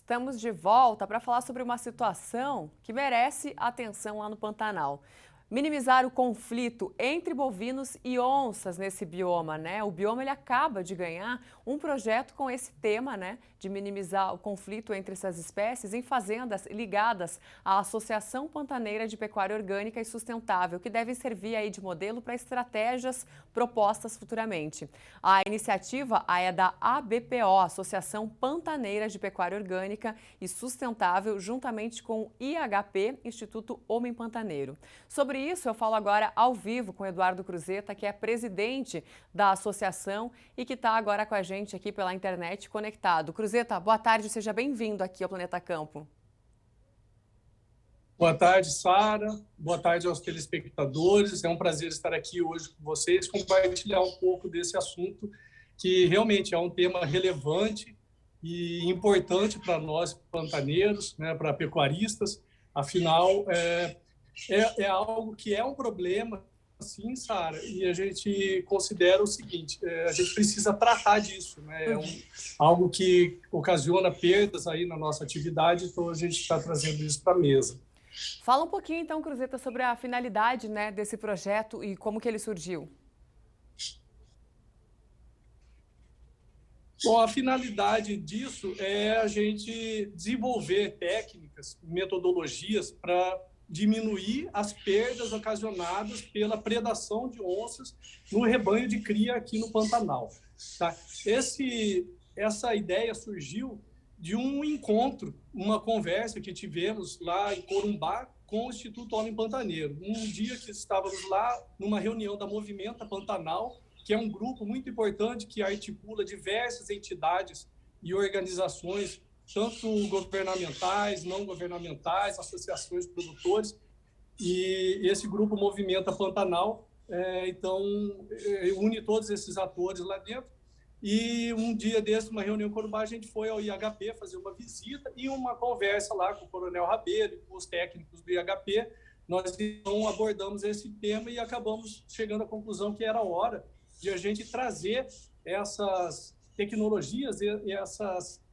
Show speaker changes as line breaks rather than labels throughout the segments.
Estamos de volta para falar sobre uma situação que merece atenção lá no Pantanal. Minimizar o conflito entre bovinos e onças nesse bioma, né? O bioma ele acaba de ganhar um projeto com esse tema, né? De minimizar o conflito entre essas espécies em fazendas ligadas à Associação Pantaneira de Pecuária Orgânica e Sustentável, que devem servir aí de modelo para estratégias propostas futuramente. A iniciativa é da ABPO, Associação Pantaneira de Pecuária Orgânica e Sustentável, juntamente com o IHP, Instituto Homem Pantaneiro. Sobre isso, eu falo agora ao vivo com o Eduardo Cruzeta, que é presidente da associação e que está agora com a gente aqui pela internet conectado. Cruzeta, boa tarde, seja bem-vindo aqui ao Planeta Campo.
Boa tarde, Sara. Boa tarde aos telespectadores. É um prazer estar aqui hoje com vocês, compartilhar um pouco desse assunto, que realmente é um tema relevante e importante para nós pantaneiros, né, para pecuaristas. Afinal, é algo que é um problema, sim, Sara, e a gente considera o seguinte: a gente precisa tratar disso, né? Algo que ocasiona perdas aí na nossa atividade, então a gente está trazendo isso para a mesa.
Fala um pouquinho, então, Cruzeta, sobre a finalidade, né, desse projeto e como que ele surgiu.
Bom, a finalidade disso é a gente desenvolver técnicas, metodologias para diminuir as perdas ocasionadas pela predação de onças no rebanho de cria aqui no Pantanal. Tá? Essa ideia surgiu de um encontro, uma conversa que tivemos lá em Corumbá com o Instituto Homem Pantaneiro. Um dia que estávamos lá numa reunião da Movimenta Pantanal, que é um grupo muito importante que articula diversas entidades e organizações, tanto governamentais, não governamentais, associações de produtores, e esse grupo Movimenta Pantanal, une todos esses atores lá dentro. E um dia desse, uma reunião em Corumbá, a gente foi ao IHP fazer uma visita e uma conversa lá com o Coronel Rabelo e com os técnicos do IHP. Nós então abordamos esse tema e acabamos chegando à conclusão que era hora de a gente trazer essas tecnologias e essas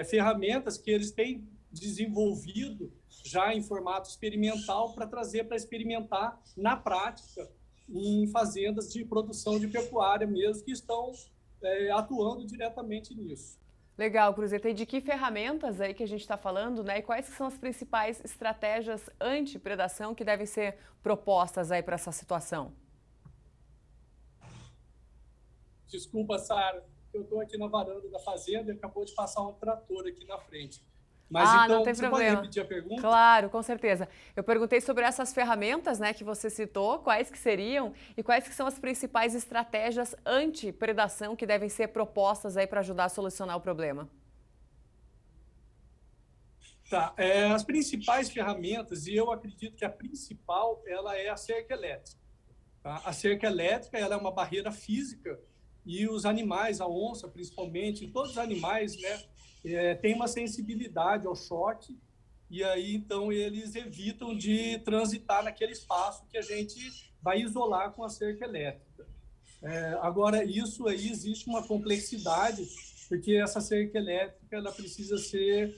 ferramentas que eles têm desenvolvido já em formato experimental para trazer para experimentar na prática em fazendas de produção de pecuária mesmo, que estão atuando diretamente nisso.
Legal, Cruzeta. E de que ferramentas aí que a gente está falando, né? E quais são as principais estratégias anti-predação que devem ser propostas aí para essa situação?
Desculpa, Sara, eu estou aqui na varanda da fazenda e acabou de passar um trator aqui na frente. Mas então,
não tem
você
problema.
pode repetir a pergunta?
Claro, com certeza. Eu perguntei sobre essas ferramentas, né, que você citou, quais que seriam e quais que são as principais estratégias anti-predação que devem ser propostas aí para ajudar a solucionar o problema.
Tá, as principais ferramentas, e eu acredito que a principal, ela é a cerca elétrica. Tá? A cerca elétrica, ela é uma barreira física e os animais, a onça principalmente, todos os animais, né, têm uma sensibilidade ao choque e aí então eles evitam de transitar naquele espaço que a gente vai isolar com a cerca elétrica. Agora, isso aí existe uma complexidade, porque essa cerca elétrica ela precisa ser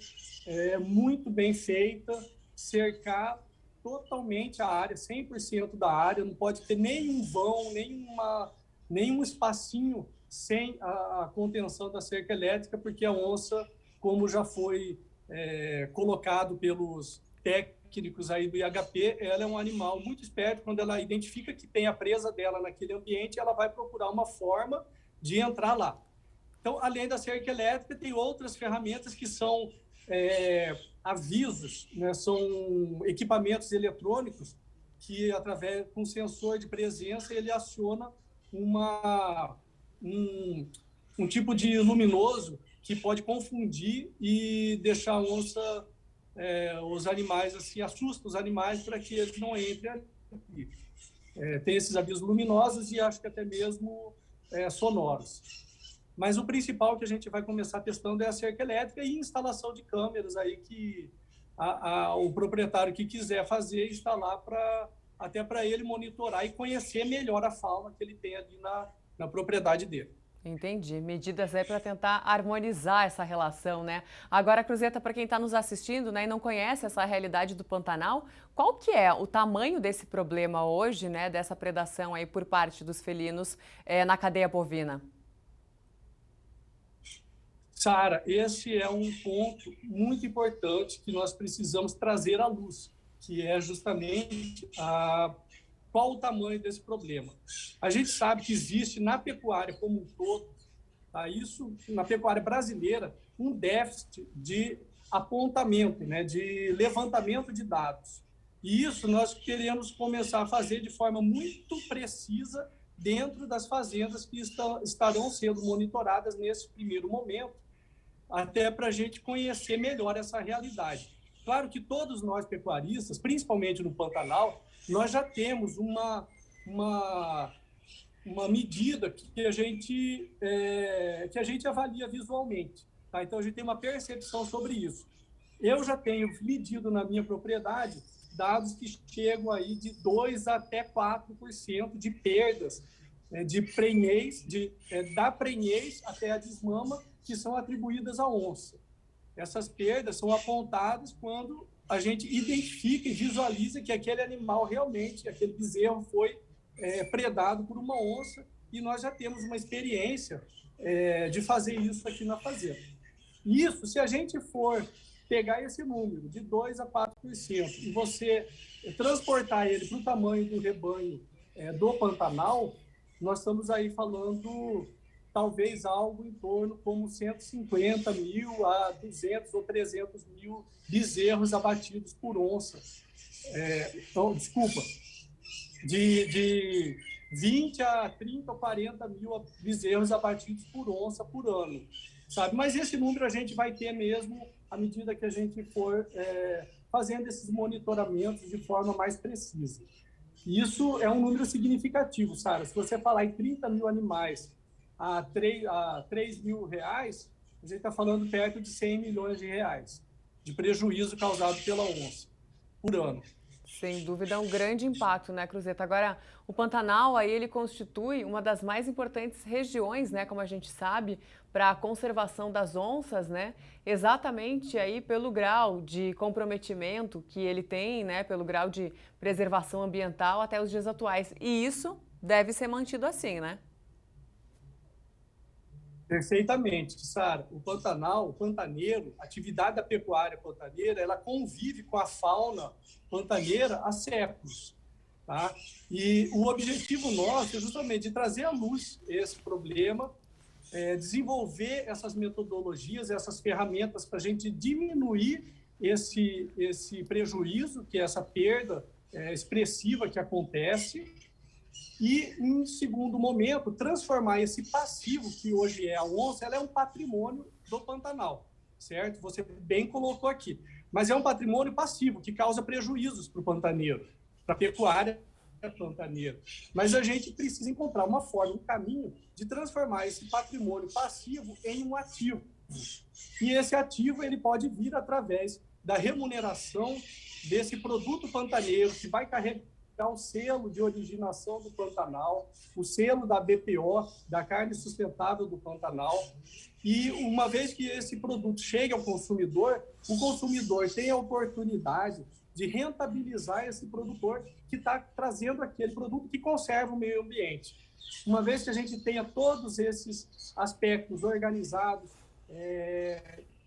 muito bem feita, cercar totalmente a área, 100% da área, não pode ter nenhum vão, nenhum espacinho sem a contenção da cerca elétrica, porque a onça, como já foi colocado pelos técnicos aí do IHP, ela é um animal muito esperto. Quando ela identifica que tem a presa dela naquele ambiente, ela vai procurar uma forma de entrar lá. Então, além da cerca elétrica, tem outras ferramentas que são avisos, né? São equipamentos eletrônicos que, através com sensor de presença, ele aciona um tipo de luminoso que pode confundir e deixar a onça, os animais, assim, assusta os animais para que eles não entrem aqui. Tem esses avisos luminosos e acho que até mesmo sonoros. Mas o principal que a gente vai começar testando é a cerca elétrica e instalação de câmeras aí que o proprietário que quiser fazer, instalar até para ele monitorar e conhecer melhor a fauna que ele tem ali na propriedade dele.
Entendi. Medidas aí para tentar harmonizar essa relação, né? Agora, Cruzeta, para quem está nos assistindo, né, e não conhece essa realidade do Pantanal, qual que é o tamanho desse problema hoje, né, dessa predação aí por parte dos felinos na cadeia bovina?
Sara, esse é um ponto muito importante que nós precisamos trazer à luz, que é justamente qual o tamanho desse problema. A gente sabe que existe na pecuária como um todo, tá? Isso na pecuária brasileira, um déficit de apontamento, né, de levantamento de dados. E isso nós queremos começar a fazer de forma muito precisa dentro das fazendas que estarão sendo monitoradas nesse primeiro momento, até para a gente conhecer melhor essa realidade. Claro que todos nós pecuaristas, principalmente no Pantanal, nós já temos uma medida que a gente avalia visualmente. Tá? Então, a gente tem uma percepção sobre isso. Eu já tenho medido na minha propriedade dados que chegam aí de 2% até 4% de perdas de prenhez, da prenhez até a desmama, que são atribuídas à onça. Essas perdas são apontadas quando a gente identifica e visualiza que aquele animal realmente, aquele bezerro foi predado por uma onça, e nós já temos uma experiência de fazer isso aqui na fazenda. Isso, se a gente for pegar esse número de 2% a 4% e você transportar ele para o tamanho do rebanho do Pantanal, nós estamos aí falando talvez algo em torno como 150 mil a 200 ou 300 mil bezerros abatidos por onça. De 20 a 30 ou 40 mil bezerros abatidos por onça por ano, sabe? Mas esse número a gente vai ter mesmo à medida que a gente for fazendo esses monitoramentos de forma mais precisa. Isso é um número significativo, Sara. Se você falar em 30 mil animais a 3 mil reais, a gente está falando perto de 100 milhões de reais de prejuízo causado pela onça por ano.
Sem dúvida, é um grande impacto, né, Cruzeta? Agora, o Pantanal, aí, ele constitui uma das mais importantes regiões, né, como a gente sabe, para a conservação das onças, né, exatamente aí pelo grau de comprometimento que ele tem, né, pelo grau de preservação ambiental até os dias atuais. E isso deve ser mantido assim, né?
Perfeitamente, Sara. O Pantanal, o pantaneiro, a atividade da pecuária pantaneira, ela convive com a fauna pantaneira há séculos. Tá? E o objetivo nosso é justamente de trazer à luz esse problema, desenvolver essas metodologias, essas ferramentas para a gente diminuir esse prejuízo, que é essa perda expressiva que acontece, e, em segundo momento, transformar esse passivo, que hoje é a onça, ela é um patrimônio do Pantanal, certo? Você bem colocou aqui. Mas é um patrimônio passivo, que causa prejuízos para o pantaneiro, para a pecuária pantaneira. Mas a gente precisa encontrar uma forma, um caminho de transformar esse patrimônio passivo em um ativo. E esse ativo ele pode vir através da remuneração desse produto pantaneiro, que vai carregar o selo de originação do Pantanal, o selo da BPO, da carne sustentável do Pantanal. E uma vez que esse produto chegue ao consumidor, o consumidor tem a oportunidade de rentabilizar esse produtor que está trazendo aquele produto que conserva o meio ambiente. Uma vez que a gente tenha todos esses aspectos organizados,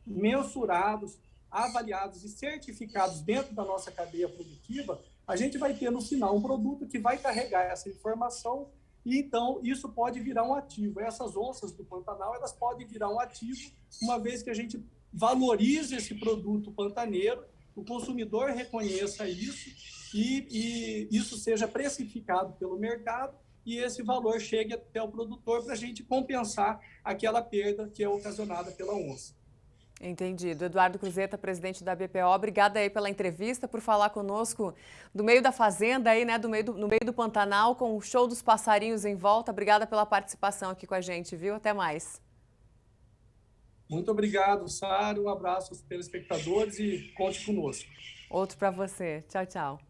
mensurados, avaliados e certificados dentro da nossa cadeia produtiva, a gente vai ter no final um produto que vai carregar essa informação e então isso pode virar um ativo. Essas onças do Pantanal, elas podem virar um ativo uma vez que a gente valorize esse produto pantaneiro, o consumidor reconheça isso e isso seja precificado pelo mercado e esse valor chegue até o produtor para a gente compensar aquela perda que é ocasionada pela onça.
Entendido. Eduardo Cruzeta, presidente da BPO, obrigada aí pela entrevista, por falar conosco do meio da fazenda aí, né, no meio do Pantanal, com o show dos passarinhos em volta. Obrigada pela participação aqui com a gente, viu? Até mais.
Muito obrigado, Sara. Um abraço aos telespectadores e conte conosco.
Outro para você. Tchau, tchau.